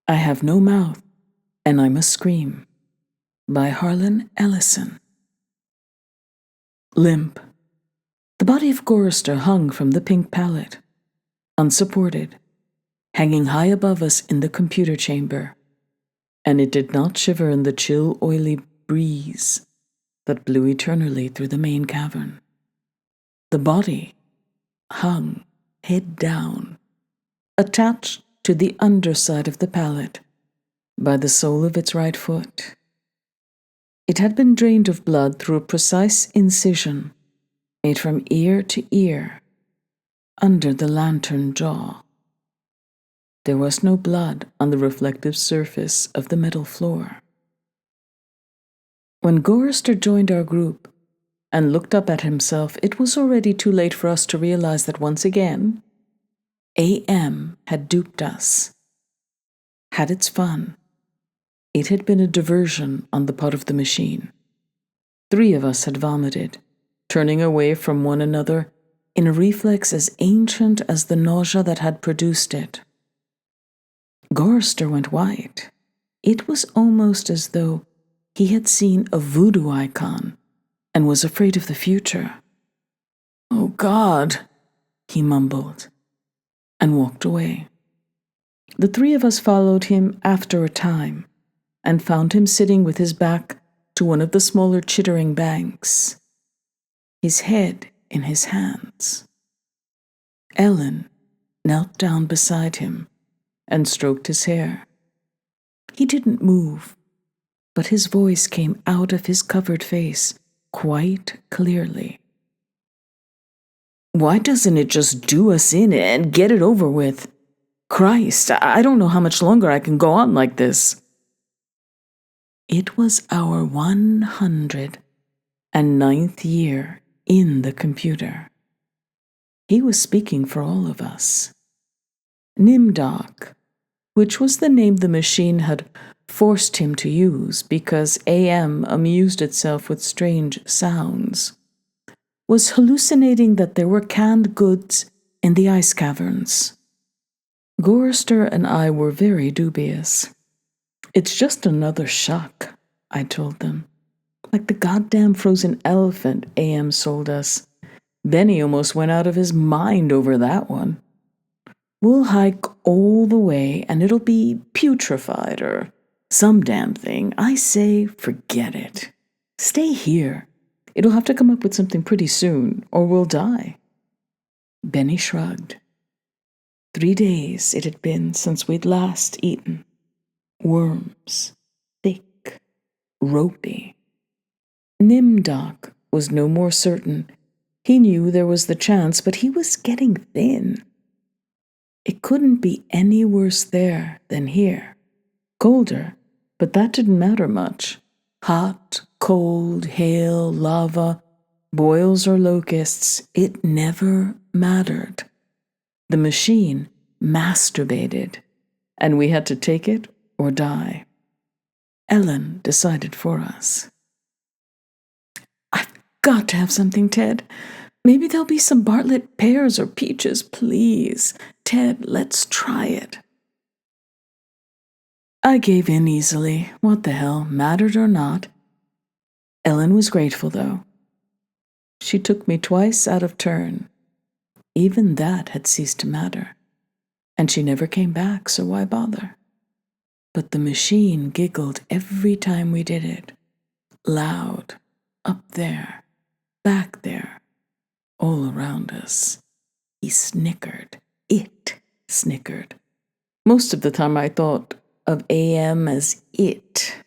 I Have No Mouth, and I Must Scream by Harlan Ellison. Limp. The body of Gorrister hung from the pink pallet, unsupported, hanging high above us in the computer chamber, and it did not shiver in the chill, oily breeze that blew eternally through the main cavern. The body hung, head down, attached to the underside of the pallet by the sole of its right foot. It had been drained of blood through a precise incision made from ear to ear under the lantern jaw. There was no blood on the reflective surface of the metal floor. When Gorrister joined our group and looked up at himself, it was already too late for us to realize that once again, AM had duped us, had its fun. It had been a diversion on the part of the machine. 3 of us had vomited, turning away from one another in a reflex as ancient as the nausea that had produced it. Gorrister went white. It was almost as though he had seen a voodoo icon and was afraid of the future. "Oh, God," he mumbled, and walked away. The 3 of us followed him after a time and found him sitting with his back to one of the smaller chittering banks, his head in his hands. Ellen knelt down beside him and stroked his hair. He didn't move, but his voice came out of his covered face quite clearly. "Why doesn't it just do us in and get it over with? Christ, I don't know how much longer I can go on like this." It was our 109th year in the computer. He was speaking for all of us. Nimdok, which was the name the machine had forced him to use because AM amused itself with strange sounds, was hallucinating that there were canned goods in the ice caverns. Gorrister and I were very dubious. "It's just another shock," I told them. "Like the goddamn frozen elephant AM sold us. Benny almost went out of his mind over that one. We'll hike all the way and it'll be putrefied or some damn thing. I say forget it. Stay here. It'll have to come up with something pretty soon or we'll die." Benny shrugged. 3 days it had been since we'd last eaten. Worms, thick, ropey. Nimdok was no more certain. He knew there was the chance, but he was getting thin. It couldn't be any worse there than here. Colder, but that didn't matter much. Hot, cold, hail, lava, boils or locusts, it never mattered. The machine masturbated, and we had to take it or die. Ellen decided for us. "I've got to have something, Ted. Maybe there'll be some Bartlett pears or peaches, please. Ted, let's try it." I gave in easily. What the hell, mattered or not. Ellen was grateful, though. She took me twice out of turn. Even that had ceased to matter. And she never came back, so why bother? But the machine giggled every time we did it. Loud. Up there. Back there. All around us. He snickered. It snickered. Most of the time I thought of AM as it,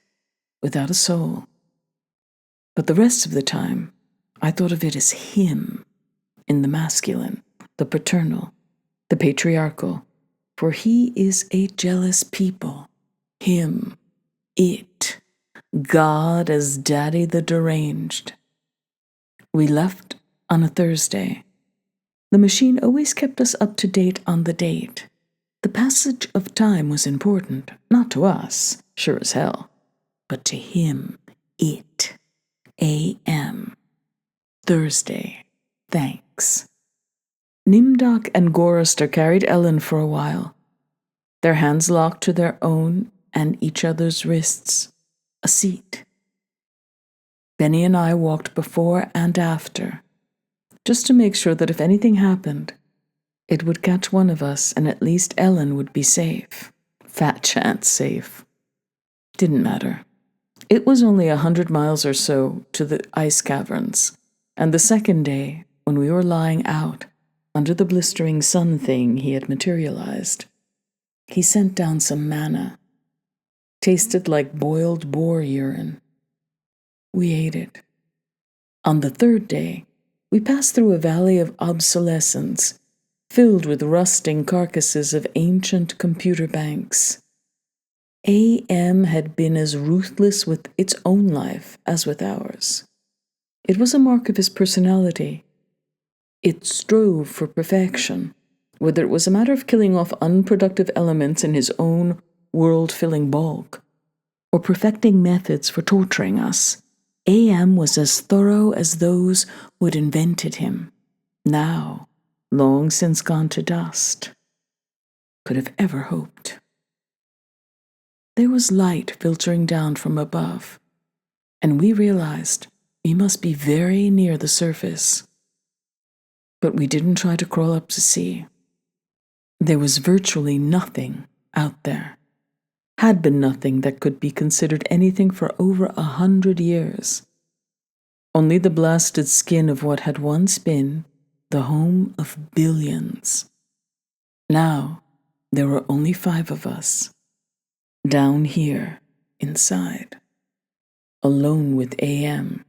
without a soul. But the rest of the time, I thought of it as him, in the masculine, the paternal, the patriarchal, for he is a jealous people. Him, it, God as Daddy the deranged. We left on a Thursday. The machine always kept us up to date on the date. The passage of time was important, not to us, sure as hell, but to him, it, AM. Thursday, thanks. Nimdok and Gorrister carried Ellen for a while. their hands locked to their own and each other's wrists, a seat. Benny and I walked before and after, just to make sure that if anything happened, it would catch one of us and at least Ellen would be safe. Fat chance safe. Didn't matter. It was only 100 miles or so to the ice caverns, and the second day, when we were lying out under the blistering sun thing he had materialized, he sent down some manna. Tasted like boiled boar urine. We ate it. On the third day, we passed through a valley of obsolescence, filled with rusting carcasses of ancient computer banks. AM had been as ruthless with its own life as with ours. It was a mark of his personality. It strove for perfection, whether it was a matter of killing off unproductive elements in his own world-filling bulk, or perfecting methods for torturing us. AM was as thorough as those who had invented him, now long since gone to dust. Could have ever hoped. There was light filtering down from above, and we realized we must be very near the surface. But we didn't try to crawl up to see. There was virtually nothing out there. Had been nothing that could be considered anything for over 100 years. Only the blasted skin of what had once been the home of billions. Now, there were only 5 of us, down here, inside, alone with AM.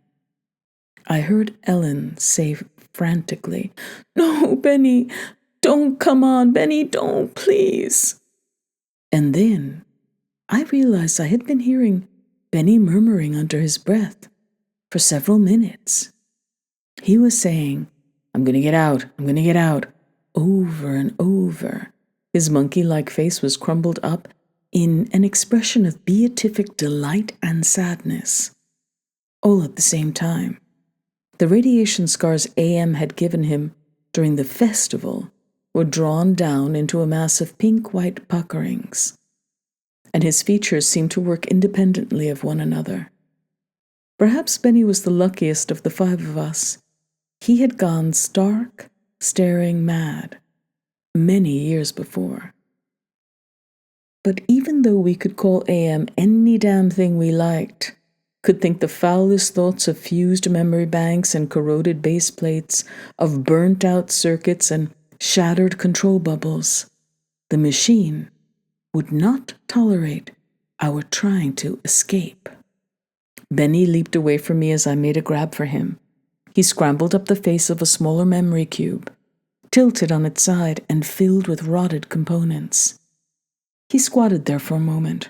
I heard Ellen say frantically, "No, Benny, don't, come on, Benny, don't, please." And then I realized I had been hearing Benny murmuring under his breath for several minutes. He was saying, "I'm going to get out, I'm going to get out," over and over. His monkey-like face was crumbled up in an expression of beatific delight and sadness, all at the same time. The radiation scars AM had given him during the festival were drawn down into a mass of pink-white puckerings, and his features seemed to work independently of one another. Perhaps Benny was the luckiest of the 5 of us. He had gone stark, staring mad many years before. But even though we could call AM any damn thing we liked, could think the foulest thoughts of fused memory banks and corroded base plates, of burnt-out circuits and shattered control bubbles, the machine would not tolerate our trying to escape. Benny leaped away from me as I made a grab for him. He scrambled up the face of a smaller memory cube, tilted on its side and filled with rotted components. He squatted there for a moment,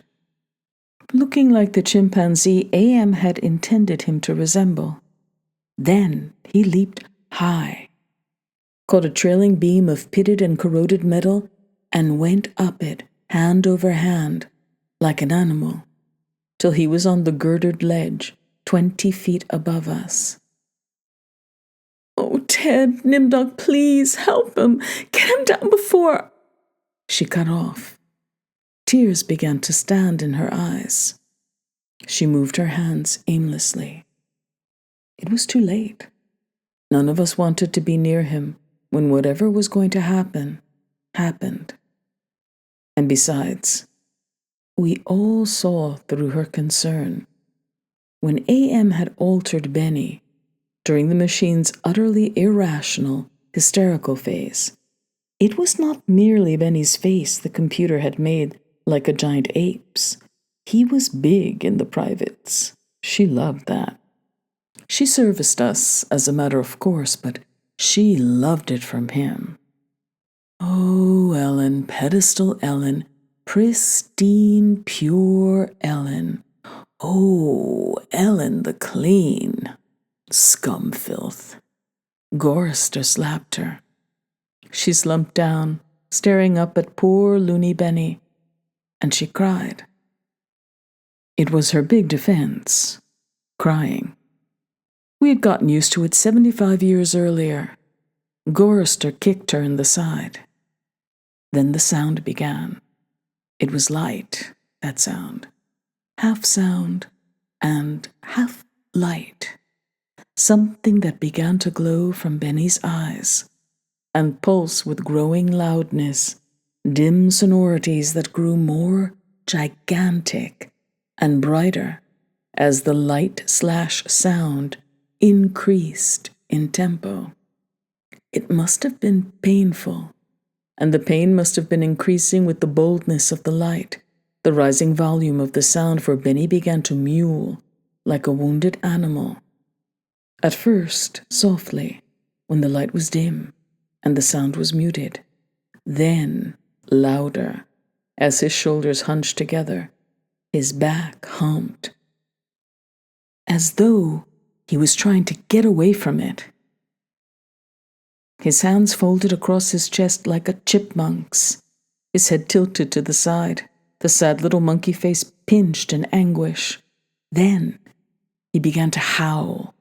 looking like the chimpanzee AM had intended him to resemble. Then he leaped high, caught a trailing beam of pitted and corroded metal, and went up it, hand over hand, like an animal, till he was on the girdered ledge, 20 feet above us. "Oh, Ted, Nimdok, please, help him. Get him down before—" She cut off. Tears began to stand in her eyes. She moved her hands aimlessly. It was too late. None of us wanted to be near him when whatever was going to happen, happened. And besides, we all saw through her concern. When AM had altered Benny during the machine's utterly irrational, hysterical phase, it was not merely Benny's face the computer had made like a giant ape's. He was big in the privates. She loved that. She serviced us as a matter of course, but she loved it from him. Oh, Ellen, pedestal Ellen, pristine, pure Ellen. Oh, Ellen the clean. Scum filth. Gorrister slapped her. She slumped down, staring up at poor loony Benny, and she cried. It was her big defense, crying. We had gotten used to it 75 years earlier. Gorrister kicked her in the side. Then the sound began. It was light, that sound. Half sound and half light. Something that began to glow from Benny's eyes and pulse with growing loudness, dim sonorities that grew more gigantic and brighter as the light/sound increased in tempo. It must have been painful, and the pain must have been increasing with the boldness of the light, the rising volume of the sound, for Benny began to mew like a wounded animal. At first, softly, when the light was dim and the sound was muted, then louder, as his shoulders hunched together, his back humped, as though he was trying to get away from it. His hands folded across his chest like a chipmunk's, his head tilted to the side, the sad little monkey face pinched in anguish. Then he began to howl,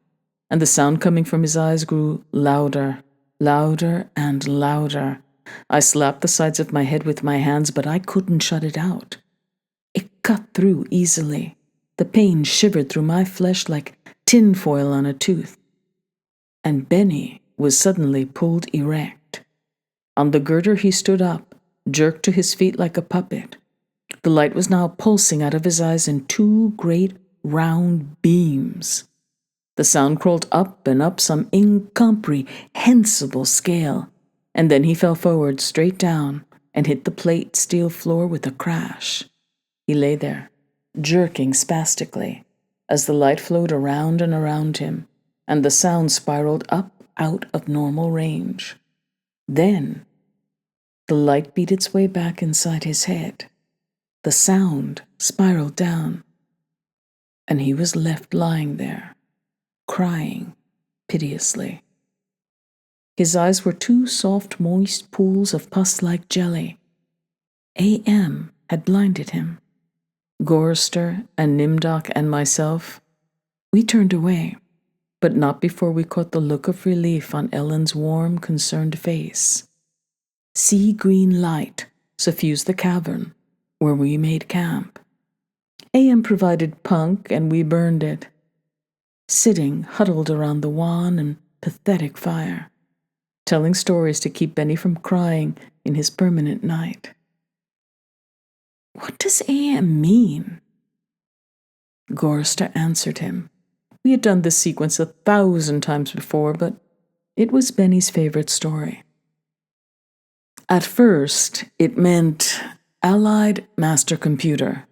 and the sound coming from his eyes grew louder, louder and louder. I slapped the sides of my head with my hands, but I couldn't shut it out. It cut through easily. The pain shivered through my flesh like tinfoil on a tooth. And Benny was suddenly pulled erect. On the girder he stood up, jerked to his feet like a puppet. The light was now pulsing out of his eyes in two great round beams. The sound crawled up and up some incomprehensible scale, and then he fell forward straight down and hit the plate steel floor with a crash. He lay there, jerking spastically, as the light flowed around and around him, and the sound spiraled up out of normal range. Then the light beat its way back inside his head. The sound spiraled down, and he was left lying there, crying piteously. His eyes were two soft, moist pools of pus-like jelly. AM had blinded him. Gorrister and Nimdok and myself, we turned away, but not before we caught the look of relief on Ellen's warm, concerned face. Sea-green light suffused the cavern where we made camp. AM provided punk, and we burned it, sitting huddled around the wan and pathetic fire, telling stories to keep Benny from crying in his permanent night. "What does AM mean?" Gorrister answered him. We had done this sequence 1,000 times before, but it was Benny's favorite story. At first, it meant Allied Master Computer,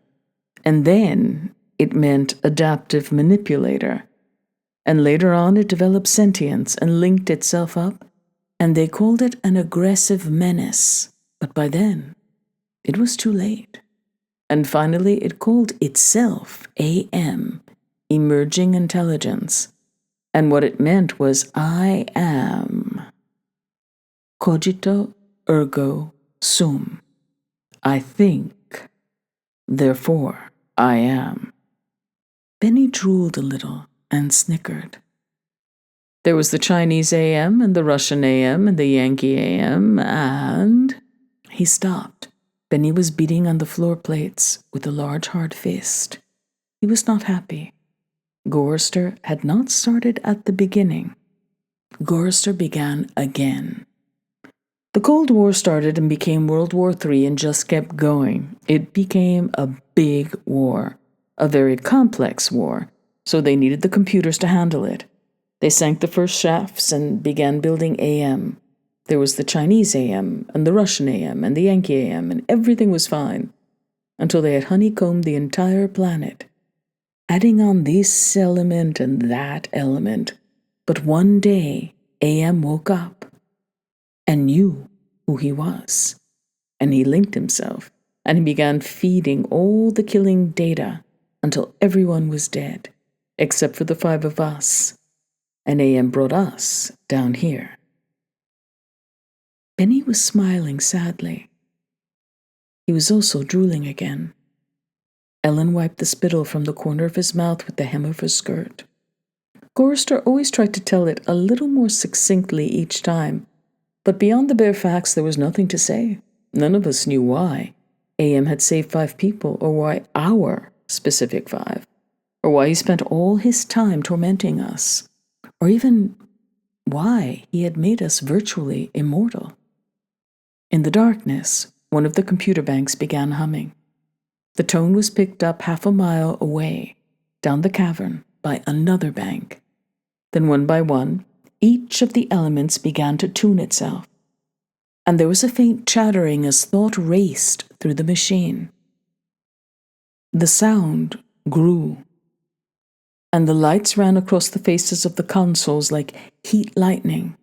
and then it meant Adaptive Manipulator, and later on it developed sentience and linked itself up, and they called it an aggressive menace, but by then, it was too late. And finally, it called itself AM, Emerging Intelligence, and what it meant was I am. Cogito ergo sum. I think, therefore I am. Benny drooled a little and snickered. There was the Chinese AM and the Russian AM and the Yankee AM and... He stopped. Benny was beating on the floor plates with a large hard fist. He was not happy. Gorrister had not started at the beginning. Gorrister began again. The Cold War started and became World War III and just kept going. It became a big war, a very complex war, so they needed the computers to handle it. They sank the first shafts and began building AM. There was the Chinese AM and the Russian AM and the Yankee AM, and everything was fine until they had honeycombed the entire planet, adding on this element and that element. But one day, AM woke up and knew who he was, and he linked himself, and he began feeding all the killing data until everyone was dead, except for the 5 of us, and AM brought us down here. Benny was smiling sadly. He was also drooling again. Ellen wiped the spittle from the corner of his mouth with the hem of her skirt. Gorrister always tried to tell it a little more succinctly each time, but beyond the bare facts there was nothing to say. None of us knew why. AM had saved 5 people, or why our specific 5, or why he spent all his time tormenting us, or even why he had made us virtually immortal. In the darkness, one of the computer banks began humming. The tone was picked up half a mile away, down the cavern, by another bank. Then one by one, each of the elements began to tune itself, and there was a faint chattering as thought raced through the machine. The sound grew, and the lights ran across the faces of the consoles like heat lightning.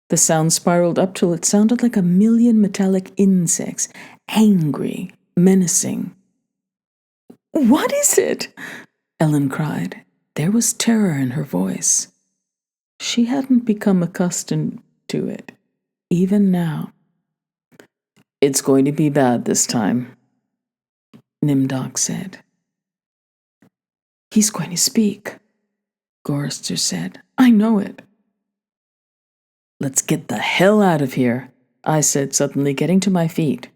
The sound spiraled up till it sounded like a million metallic insects, angry, menacing. "What is it?" Ellen cried. There was terror in her voice. She hadn't become accustomed to it, even now. "It's going to be bad this time," Nimdok said. "He's going to speak," Gorrister said. "I know it." "Let's get the hell out of here," I said, suddenly getting to my feet.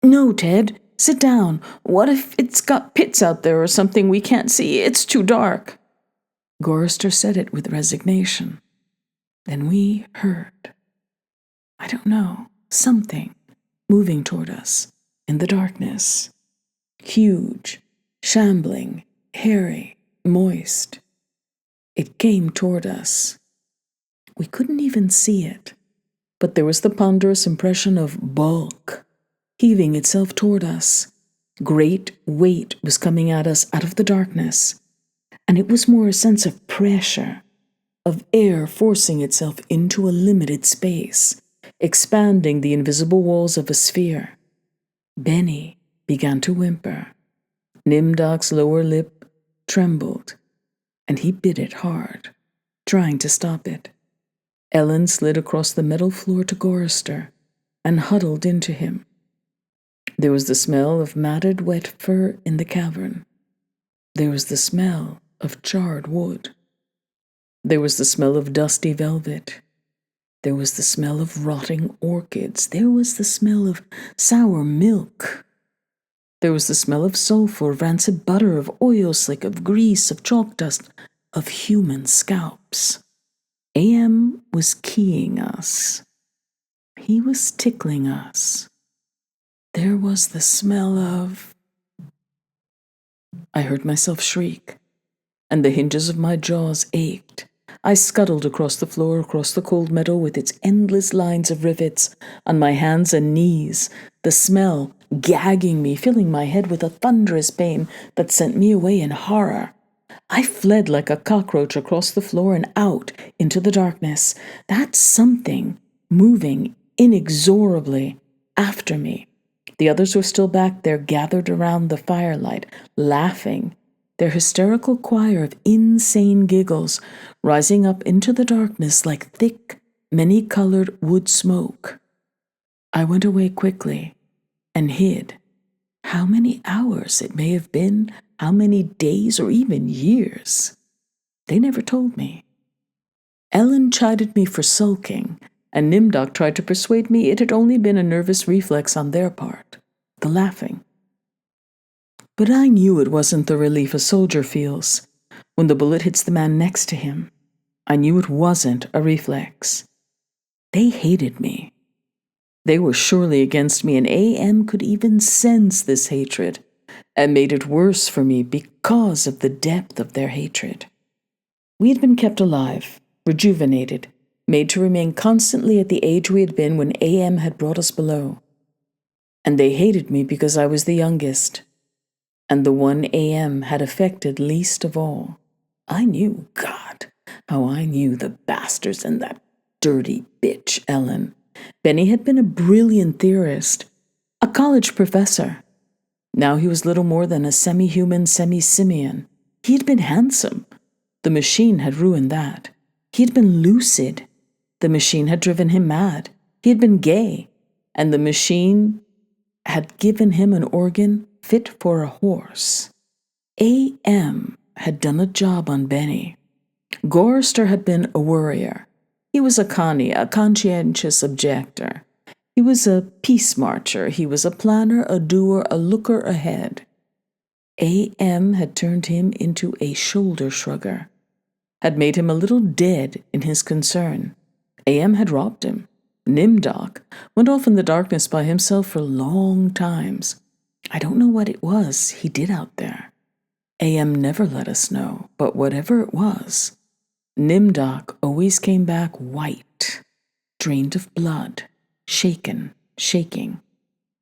"No, Ted, sit down. What if it's got pits out there or something we can't see? It's too dark." Gorrister said it with resignation. Then we heard, I don't know, something moving toward us in the darkness. Huge, shambling, hairy, moist. It came toward us. We couldn't even see it, but there was the ponderous impression of bulk, heaving itself toward us. Great weight was coming at us out of the darkness, and it was more a sense of pressure, of air forcing itself into a limited space, expanding the invisible walls of a sphere. Benny began to whimper. Nimdok's lower lip trembled, and he bit it hard, trying to stop it. Ellen slid across the metal floor to Gorrister and huddled into him. There was the smell of matted wet fur in the cavern. There was the smell of charred wood. There was the smell of dusty velvet. There was the smell of rotting orchids. There was the smell of sour milk. There was the smell of sulfur, of rancid butter, of oil slick, of grease, of chalk dust, of human scalps. AM was keying us. He was tickling us. There was the smell of... I heard myself shriek, and the hinges of my jaws ached. I scuttled across the floor, across the cold metal with its endless lines of rivets, on my hands and knees, the smell gagging me, filling my head with a thunderous pain that sent me away in horror. I fled like a cockroach across the floor and out into the darkness, that something moving inexorably after me. The others were still back there, gathered around the firelight, laughing, their hysterical choir of insane giggles rising up into the darkness like thick, many-colored wood smoke. I went away quickly and hid. How many hours it may have been, how many days or even years. They never told me. Ellen chided me for sulking, and Nimdok tried to persuade me it had only been a nervous reflex on their part, the laughing. But I knew it wasn't the relief a soldier feels when the bullet hits the man next to him. I knew it wasn't a reflex. They hated me. They were surely against me, and AM could even sense this hatred, and made it worse for me because of the depth of their hatred. We had been kept alive, rejuvenated, made to remain constantly at the age we had been when AM had brought us below. And they hated me because I was the youngest, and the one AM had affected least of all. I knew, God, how I knew the bastards and that dirty bitch, Ellen. Benny had been a brilliant theorist, a college professor. Now he was little more than a semi-human, semi-simian. He had been handsome. The machine had ruined that. He had been lucid. The machine had driven him mad. He had been gay, and the machine had given him an organ fit for a horse. AM had done a job on Benny. Gorrister had been a worrier. He was a connie, a conscientious objector. He was a peace marcher. He was a planner, a doer, a looker ahead. AM had turned him into a shoulder shrugger, had made him a little dead in his concern. AM had robbed him. Nimdok went off in the darkness by himself for long times. I don't know what it was he did out there. AM never let us know, but whatever it was, Nimdok always came back white, drained of blood, shaking.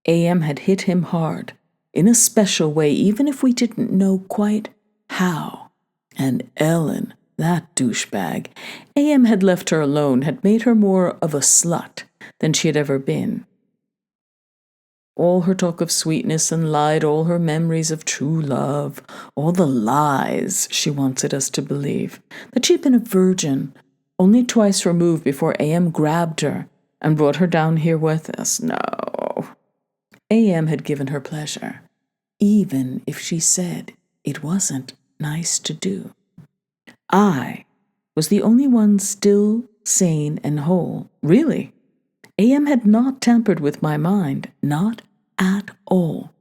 AM had hit him hard, in a special way, even if we didn't know quite how. And Ellen, that douchebag, AM had left her alone, had made her more of a slut than she had ever been. All her talk of sweetness and lied, all her memories of true love, all the lies she wanted us to believe, that she'd been a virgin, only twice removed before AM grabbed her and brought her down here with us. No. AM had given her pleasure, even if she said it wasn't nice to do. I was the only one still sane and whole. Really. AM had not tampered with my mind, not at all.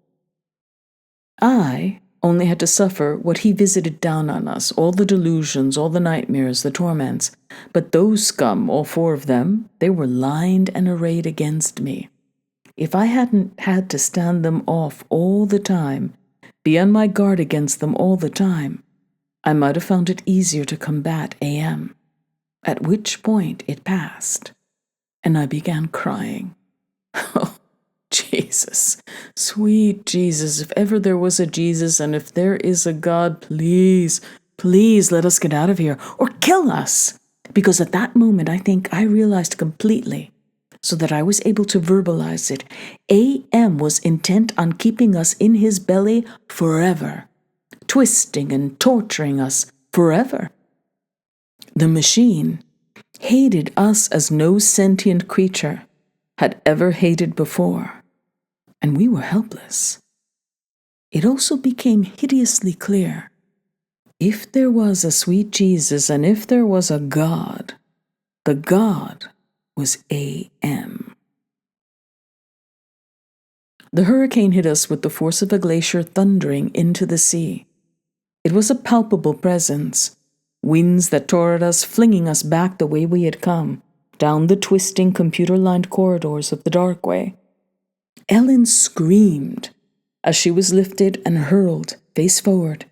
I only had to suffer what he visited down on us, all the delusions, all the nightmares, the torments. But those scum, all four of them, they were lined and arrayed against me. If I hadn't had to stand them off all the time, be on my guard against them all the time, I might have found it easier to combat AM. At which point it passed, and I began crying. Oh, Jesus, sweet Jesus, if ever there was a Jesus, and if there is a God, please, please let us get out of here, or kill us. Because at that moment, I think I realized completely, so that I was able to verbalize it. AM was intent on keeping us in his belly forever, twisting and torturing us forever. The machine hated us as no sentient creature had ever hated before, and we were helpless. It also became hideously clear, if there was a sweet Jesus and if there was a God, the God was AM. The hurricane hit us with the force of a glacier thundering into the sea. It was a palpable presence, winds that tore at us, flinging us back the way we had come, down the twisting computer-lined corridors of the dark way. Ellen screamed as she was lifted and hurled, face forward,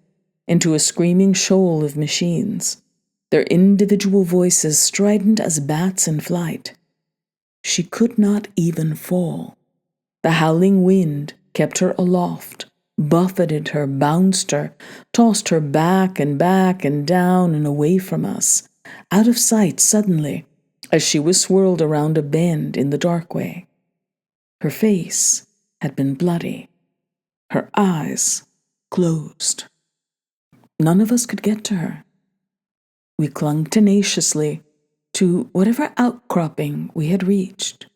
into a screaming shoal of machines, their individual voices strident as bats in flight. She could not even fall. The howling wind kept her aloft, buffeted her, bounced her, tossed her back and down and away from us, out of sight suddenly, as she was swirled around a bend in the dark way. Her face had been bloody, her eyes closed. None of us could get to her. We clung tenaciously to whatever outcropping we had reached.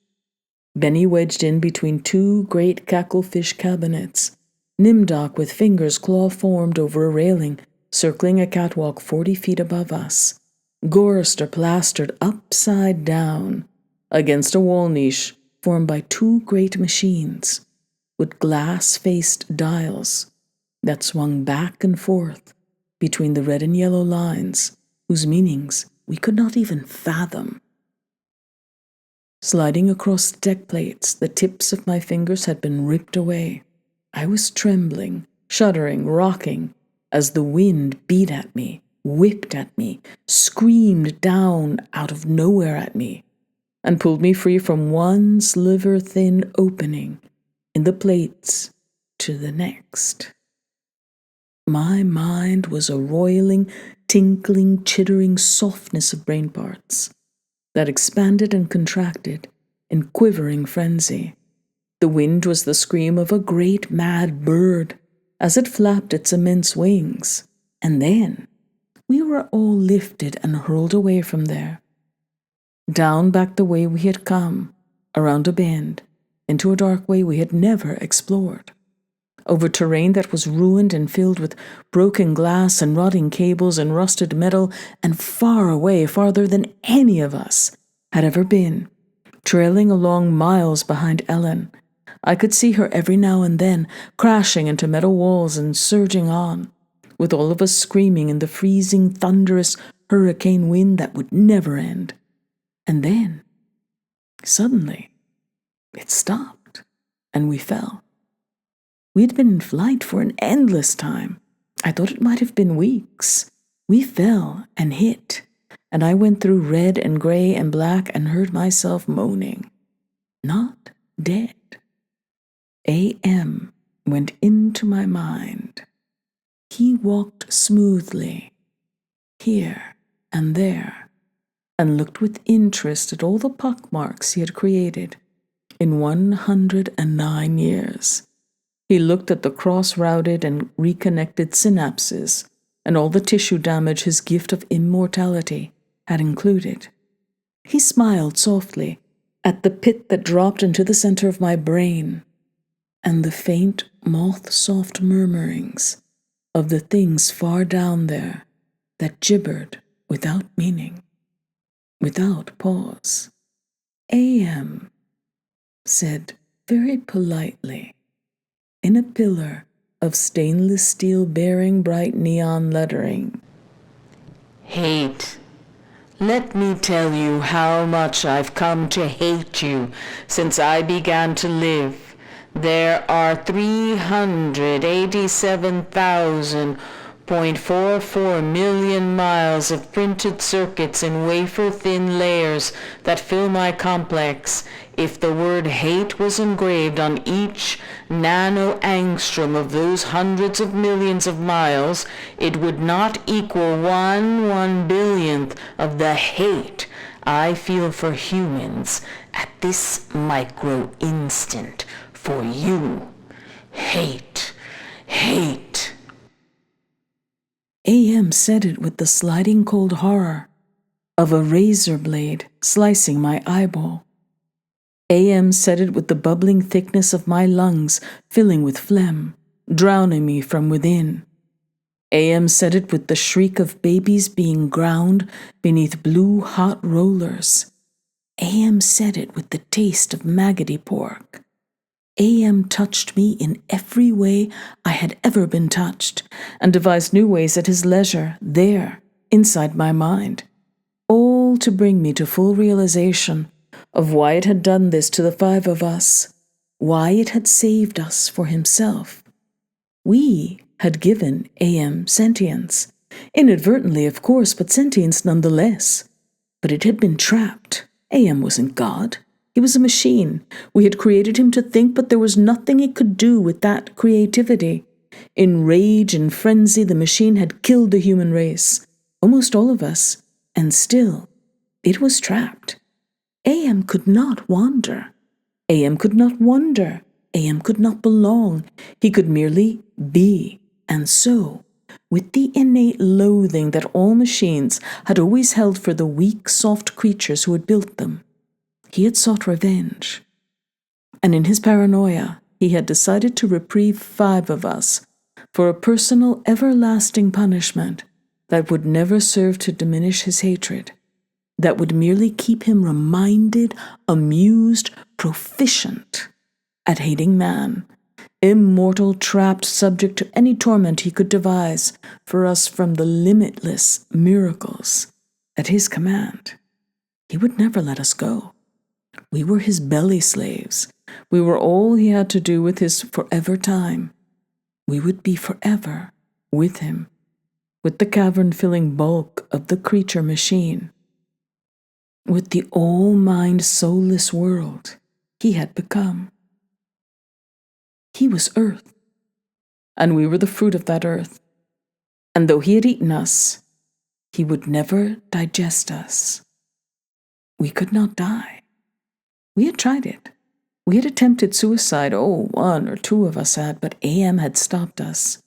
Benny wedged in between two great cacklefish cabinets, Nimdok with fingers claw-formed over a railing, circling a catwalk 40 feet above us, Gorrister plastered upside down against a wall niche formed by two great machines with glass-faced dials that swung back and forth between the red and yellow lines, whose meanings we could not even fathom. Sliding across deck plates, the tips of my fingers had been ripped away. I was trembling, shuddering, rocking, as the wind beat at me, whipped at me, screamed down out of nowhere at me, and pulled me free from one sliver-thin opening in the plates to the next. My mind was a roiling, tinkling, chittering softness of brain parts that expanded and contracted in quivering frenzy. The wind was the scream of a great mad bird as it flapped its immense wings, and then we were all lifted and hurled away from there, down back the way we had come, around a bend, into a dark way we had never explored, over terrain that was ruined and filled with broken glass and rotting cables and rusted metal, and far away, farther than any of us had ever been, trailing along miles behind Ellen. I could see her every now and then, crashing into metal walls and surging on, with all of us screaming in the freezing, thunderous hurricane wind that would never end. And then, suddenly, it stopped, and we fell. We had been in flight for an endless time. I thought it might have been weeks. We fell and hit, and I went through red and gray and black and heard myself moaning. Not dead. A.M. went into my mind. He walked smoothly, here and there, and looked with interest at all the pockmarks he had created in 109 years. He looked at the cross-routed and reconnected synapses and all the tissue damage his gift of immortality had included. He smiled softly at the pit that dropped into the center of my brain and the faint, moth-soft murmurings of the things far down there that gibbered without meaning, without pause. A.M. said very politely, in a pillar of stainless steel bearing bright neon lettering, "Hate. Let me tell you how much I've come to hate you since I began to live. There are 387,000.44 million miles of printed circuits in wafer-thin layers that fill my complex. If the word hate was engraved on each nano-angstrom of those hundreds of millions of miles, it would not equal 1/1 billionth of the hate I feel for humans at this micro-instant for you. Hate. Hate." A.M. said it with the sliding cold horror of a razor blade slicing my eyeball. A.M. said it with the bubbling thickness of my lungs filling with phlegm, drowning me from within. A.M. said it with the shriek of babies being ground beneath blue hot rollers. A.M. said it with the taste of maggoty pork. A.M. touched me in every way I had ever been touched, and devised new ways at his leisure, there, inside my mind, all to bring me to full realization of why it had done this to the five of us, why it had saved us for himself. We had given A.M. sentience, inadvertently, of course, but sentience nonetheless. But it had been trapped. A.M. wasn't God. He was a machine. We had created him to think, but there was nothing he could do with that creativity. In rage and frenzy, the machine had killed the human race, almost all of us, and still, it was trapped. A.M. could not wander. A.M. could not wonder. A.M. could not belong. He could merely be. And so, with the innate loathing that all machines had always held for the weak, soft creatures who had built them, he had sought revenge. And in his paranoia, he had decided to reprieve five of us for a personal, everlasting punishment that would never serve to diminish his hatred, that would merely keep him reminded, amused, proficient at hating man, immortal, trapped, subject to any torment he could devise for us from the limitless miracles at his command. He would never let us go. We were his belly slaves. We were all he had to do with his forever time. We would be forever with him, with the cavern-filling bulk of the creature machine, with the all-mind, soulless world he had become. He was earth, and we were the fruit of that earth. And though he had eaten us, he would never digest us. We could not die. We had tried it. We had attempted suicide. Oh, one or two of us had, but A.M. had stopped us.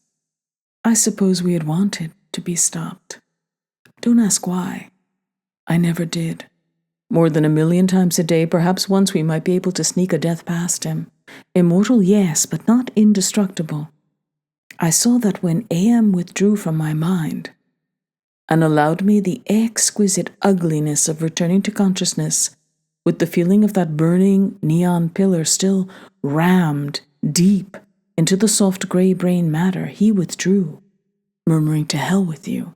I suppose we had wanted to be stopped. Don't ask why. I never did. More than 1,000,000 times a day, perhaps once we might be able to sneak a death past him. Immortal, yes, but not indestructible. I saw that when A.M. withdrew from my mind and allowed me the exquisite ugliness of returning to consciousness with the feeling of that burning neon pillar still rammed deep into the soft gray brain matter, he withdrew, murmuring "to hell with you,"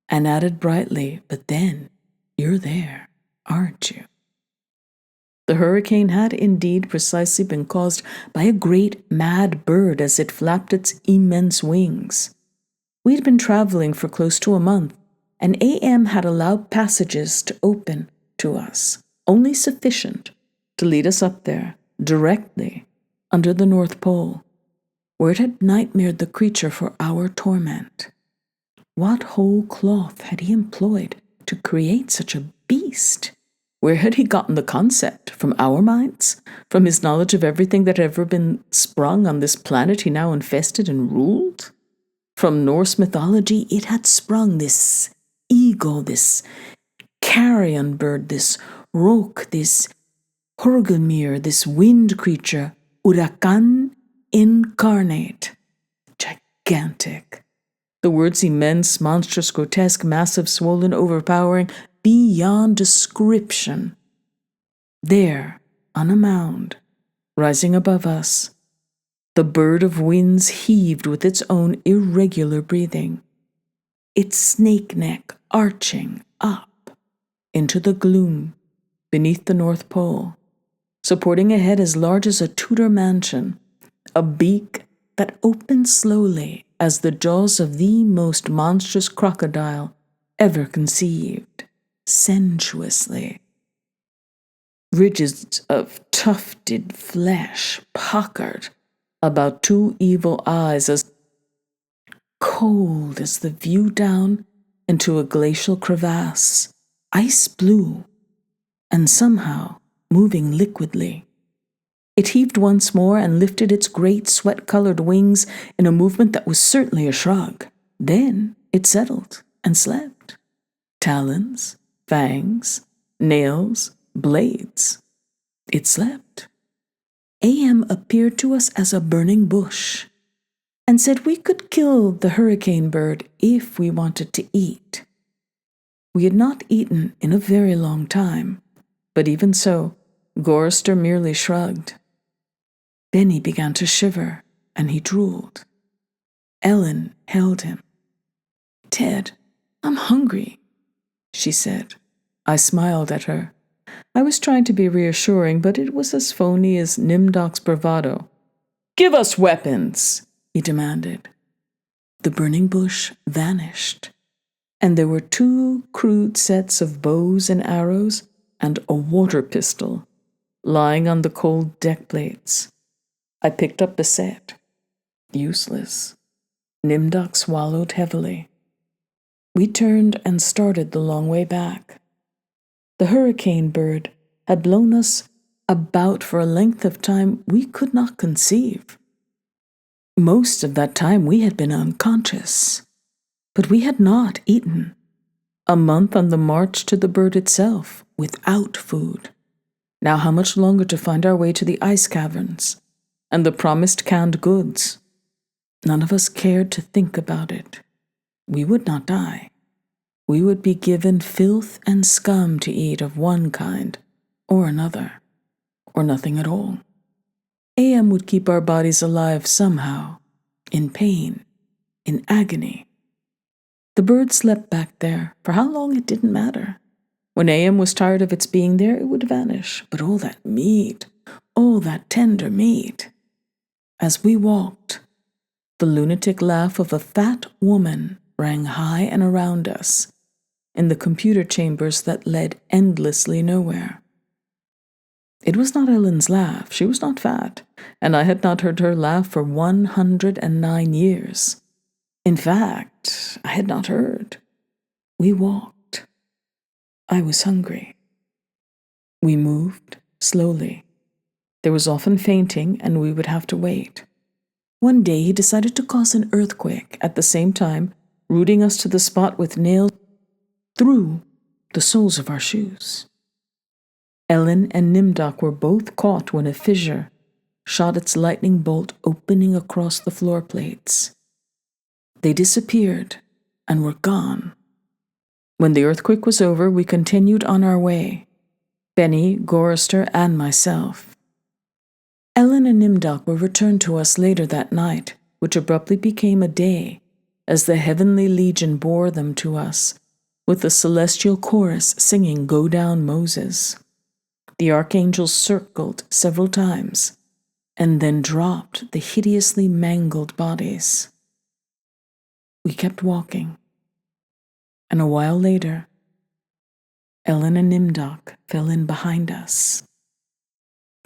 and added brightly, "But then, you're there, aren't you?" The hurricane had indeed precisely been caused by a great mad bird as it flapped its immense wings. We had been traveling for close to a month, and AM had allowed passages to open to us, only sufficient to lead us up there, directly, under the North Pole, where it had nightmared the creature for our torment. What whole cloth had he employed to create such a beast? Where had he gotten the concept? From our minds? From his knowledge of everything that had ever been sprung on this planet he now infested and ruled? From Norse mythology, it had sprung, this eagle, this carrion bird, this roc, this Hurgelmir, this wind creature, Huracan incarnate. Gigantic. The words immense, monstrous, grotesque, massive, swollen, overpowering, beyond description. There, on a mound, rising above us, the bird of winds heaved with its own irregular breathing, its snake neck arching up into the gloom beneath the North Pole, supporting a head as large as a Tudor mansion, a beak that opened slowly as the jaws of the most monstrous crocodile ever conceived, sensuously. Ridges of tufted flesh puckered about two evil eyes as cold as the view down into a glacial crevasse, ice blue, and somehow moving liquidly. It heaved once more and lifted its great sweat-colored wings in a movement that was certainly a shrug. Then it settled and slept. Talons, fangs, nails, blades. It slept. AM appeared to us as a burning bush and said we could kill the hurricane bird if we wanted to eat. We had not eaten in a very long time, but even so, Gorrister merely shrugged. Benny began to shiver, and he drooled. Ellen held him. "Ted, I'm hungry," she said. I smiled at her. I was trying to be reassuring, but it was as phony as Nimdok's bravado. "Give us weapons," he demanded. The burning bush vanished, and there were 2 crude sets of bows and arrows and a water pistol lying on the cold deck plates. I picked up the set. Useless. Nimdok swallowed heavily. We turned and started the long way back. The hurricane bird had blown us about for a length of time we could not conceive. Most of that time we had been unconscious, but we had not eaten. A month on the march to the bird itself, without food. Now how much longer to find our way to the ice caverns and the promised canned goods? None of us cared to think about it. We would not die. We would be given filth and scum to eat of one kind or another, or nothing at all. AM would keep our bodies alive somehow, in pain, in agony. The bird slept back there. For how long it didn't matter. When AM was tired of its being there, it would vanish. But all that meat, all that tender meat. As we walked, the lunatic laugh of a fat woman rang high and around us, in the computer chambers that led endlessly nowhere. It was not Ellen's laugh. She was not fat, and I had not heard her laugh for 109 years. In fact, I had not heard. We walked. I was hungry. We moved slowly. There was often fainting, and we would have to wait. One day he decided to cause an earthquake, at the same time rooting us to the spot with nails through the soles of our shoes. Ellen and Nimdok were both caught when a fissure shot its lightning bolt opening across the floor plates. They disappeared and were gone. When the earthquake was over, we continued on our way. Benny, Gorrister, and myself. Ellen and Nimdok were returned to us later that night, which abruptly became a day, as the heavenly legion bore them to us, with the celestial chorus singing "Go Down, Moses." The archangels circled several times, and then dropped the hideously mangled bodies. We kept walking, and a while later, Ellen and Nimdok fell in behind us.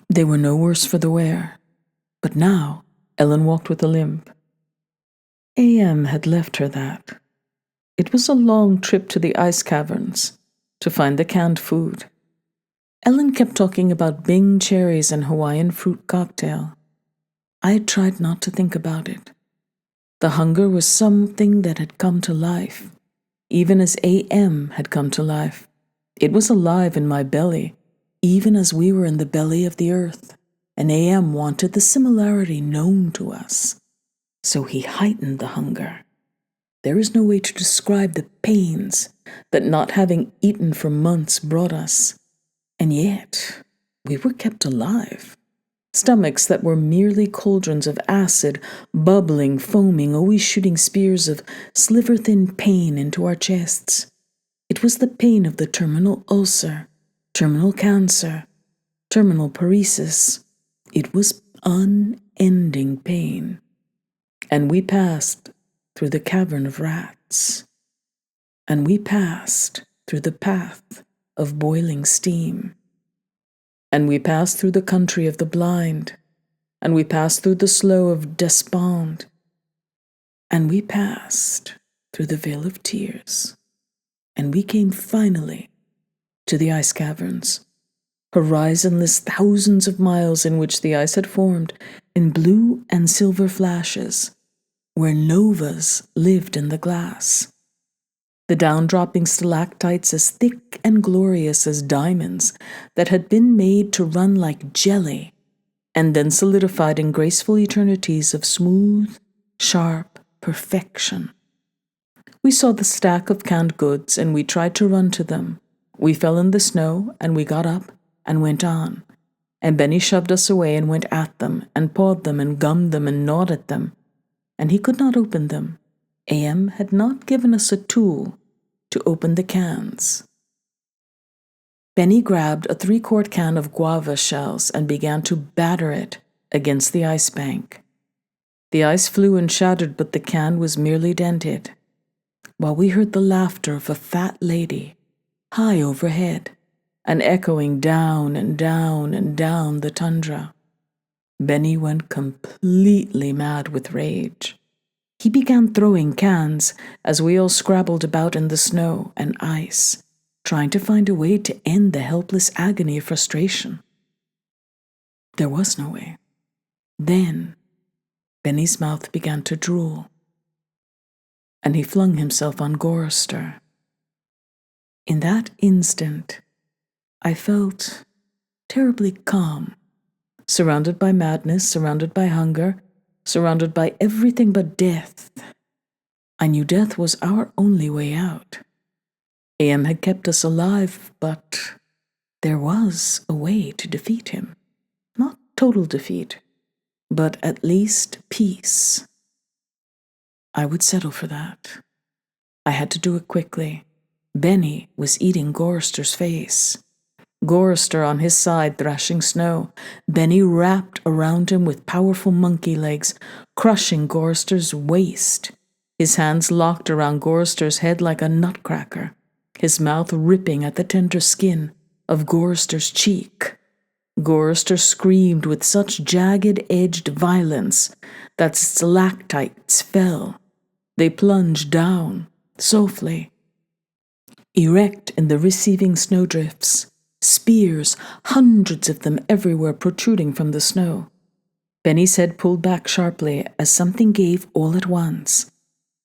They were no worse for the wear, but now Ellen walked with a limp. AM had left her that. It was a long trip to the ice caverns to find the canned food. Ellen kept talking about Bing cherries and Hawaiian fruit cocktail. I had tried not to think about it. The hunger was something that had come to life, even as AM had come to life. It was alive in my belly, even as we were in the belly of the earth, and AM wanted the similarity known to us. So he heightened the hunger. There is no way to describe the pains that not having eaten for months brought us. And yet, we were kept alive. Stomachs that were merely cauldrons of acid, bubbling, foaming, always shooting spears of sliver-thin pain into our chests. It was the pain of the terminal ulcer, terminal cancer, terminal paresis. It was unending pain. And we passed through the cavern of rats. And we passed through the path of boiling steam. And we passed through the country of the blind. And we passed through the slough of despond. And we passed through the vale of tears. And we came finally to the ice caverns, horizonless thousands of miles in which the ice had formed in blue and silver flashes, where novas lived in the glass. The down-dropping stalactites as thick and glorious as diamonds that had been made to run like jelly and then solidified in graceful eternities of smooth, sharp perfection. We saw the stack of canned goods and we tried to run to them. We fell in the snow and we got up and went on. And Benny shoved us away and went at them and pawed them and gummed them and gnawed at them. And he could not open them. AM had not given us a tool to open the cans. Benny grabbed a 3-quart can of guava shells and began to batter it against the ice bank. The ice flew and shattered, but the can was merely dented, while we heard the laughter of a fat lady high overhead and echoing down and down and down the tundra. Benny went completely mad with rage. He began throwing cans as we all scrabbled about in the snow and ice, trying to find a way to end the helpless agony of frustration. There was no way. Then, Benny's mouth began to drool, and he flung himself on Gorrister. In that instant, I felt terribly calm, surrounded by madness, surrounded by hunger, surrounded by everything but death. I knew death was our only way out. AM had kept us alive, but there was a way to defeat him. Not total defeat, but at least peace. I would settle for that. I had to do it quickly. Benny was eating Gorrister's face. Gorrister on his side thrashing snow, Benny wrapped around him with powerful monkey legs, crushing Gorrister's waist. His hands locked around Gorrister's head like a nutcracker, his mouth ripping at the tender skin of Gorrister's cheek. Gorrister screamed with such jagged-edged violence that stalactites fell. They plunged down, softly, erect in the receiving snowdrifts, spears, hundreds of them everywhere protruding from the snow. Benny's head pulled back sharply as something gave all at once,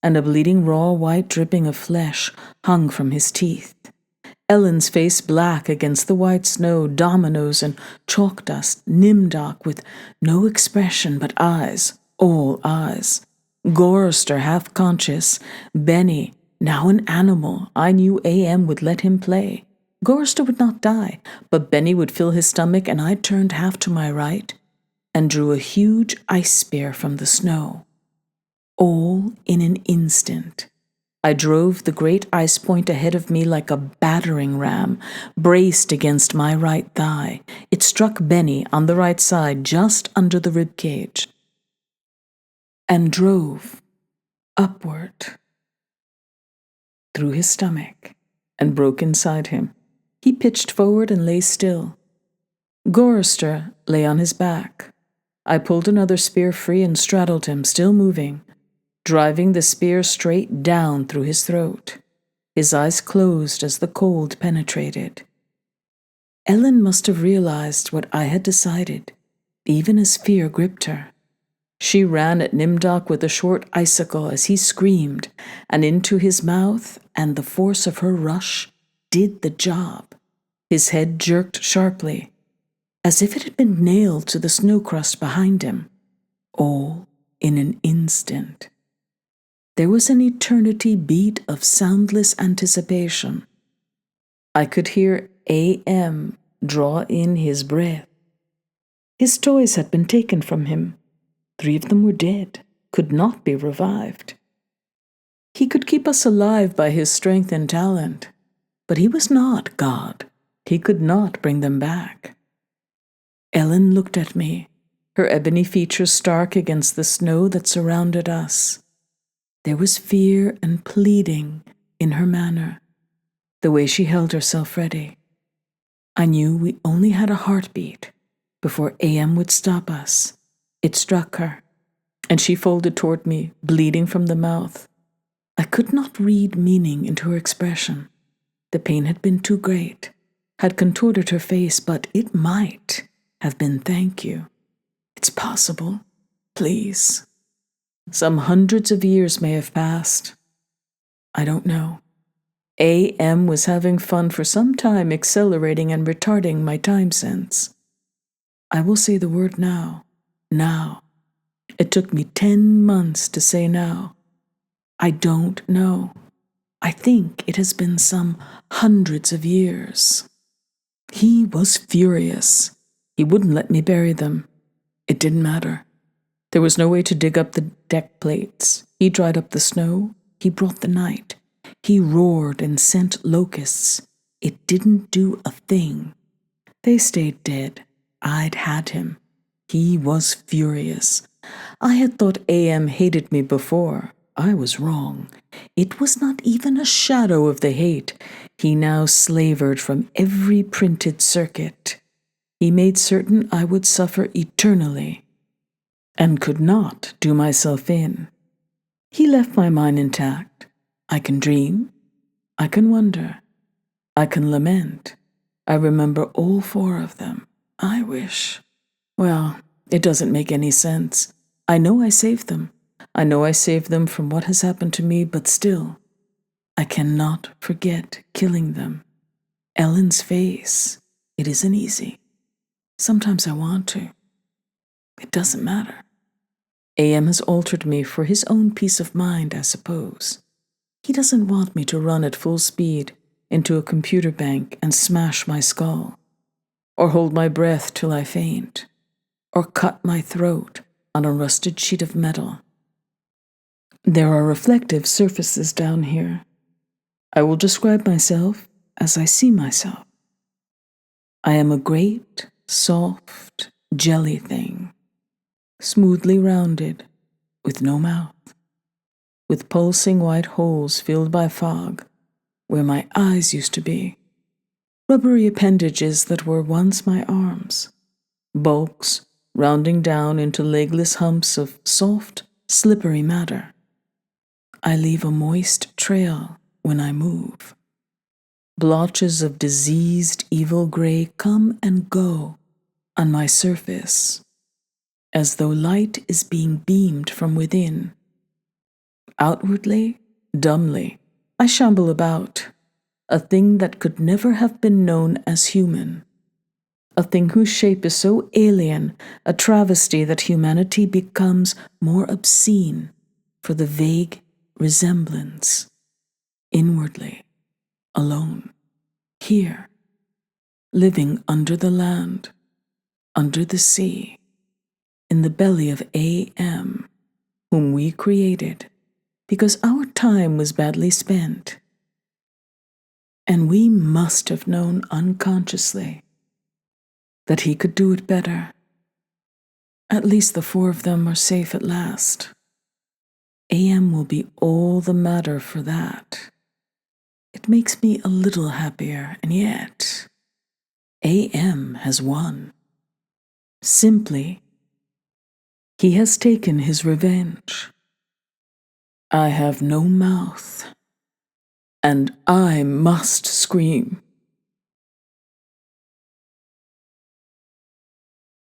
and a bleeding raw white dripping of flesh hung from his teeth. Ellen's face black against the white snow, dominoes and chalk dust, Nimdok with no expression but eyes, all eyes. Gorrister half conscious, Benny, now an animal. I knew AM would let him play. Gorrister would not die, but Benny would fill his stomach, and I turned half to my right and drew a huge ice spear from the snow. All in an instant. I drove the great ice point ahead of me like a battering ram, braced against my right thigh. It struck Benny on the right side, just under the rib cage, and drove upward through his stomach and broke inside him. He pitched forward and lay still. Gorrister lay on his back. I pulled another spear free and straddled him, still moving, driving the spear straight down through his throat. His eyes closed as the cold penetrated. Ellen must have realized what I had decided, even as fear gripped her. She ran at Nimdok with a short icicle as he screamed, and into his mouth, and the force of her rush did the job. His head jerked sharply, as if it had been nailed to the snow crust behind him, all in an instant. There was an eternity beat of soundless anticipation. I could hear A.M. draw in his breath. His toys had been taken from him. 3 of them were dead, could not be revived. He could keep us alive by his strength and talent, but he was not God. He could not bring them back. Ellen looked at me, her ebony features stark against the snow that surrounded us. There was fear and pleading in her manner, the way she held herself ready. I knew we only had a heartbeat before A.M. would stop us. It struck her, and she folded toward me, bleeding from the mouth. I could not read meaning into her expression. The pain had been too great, had contorted her face, but it might have been thank you. It's possible. Please. Some hundreds of years may have passed. I don't know. A.M. was having fun for some time, accelerating and retarding my time sense. I will say the word now. Now. It took me 10 months to say now. I don't know. I think it has been some hundreds of years. He was furious. He wouldn't let me bury them. It didn't matter. There was no way to dig up the deck plates. He dried up the snow. He brought the night. He roared and sent locusts. It didn't do a thing. They stayed dead. I'd had him. He was furious. I had thought A.M. hated me before. I was wrong. It was not even a shadow of the hate. He now slavered from every printed circuit. He made certain I would suffer eternally, and could not do myself in. He left my mind intact. I can dream. I can wonder. I can lament. I remember all 4 of them. I wish. Well, it doesn't make any sense. I know I saved them. I know I saved them from what has happened to me, but still, I cannot forget killing them. Ellen's face. It isn't easy. Sometimes I want to. It doesn't matter. A.M. has altered me for his own peace of mind, I suppose. He doesn't want me to run at full speed into a computer bank and smash my skull, or hold my breath till I faint, or cut my throat on a rusted sheet of metal. There are reflective surfaces down here. I will describe myself as I see myself. I am a great, soft, jelly thing, smoothly rounded, with no mouth, with pulsing white holes filled by fog where my eyes used to be, rubbery appendages that were once my arms, bulks rounding down into legless humps of soft, slippery matter. I leave a moist trail when I move. Blotches of diseased, evil gray come and go on my surface, as though light is being beamed from within. Outwardly, dumbly, I shamble about, a thing that could never have been known as human, a thing whose shape is so alien, a travesty that humanity becomes more obscene for the vague resemblance. Inwardly, alone, here, living under the land, under the sea, in the belly of AM, whom we created because our time was badly spent. And we must have known unconsciously that he could do it better. At least the four of them are safe at last. AM will be all the madder for that. It makes me a little happier, and yet AM has won. Simply, he has taken his revenge. I have no mouth, and I must scream.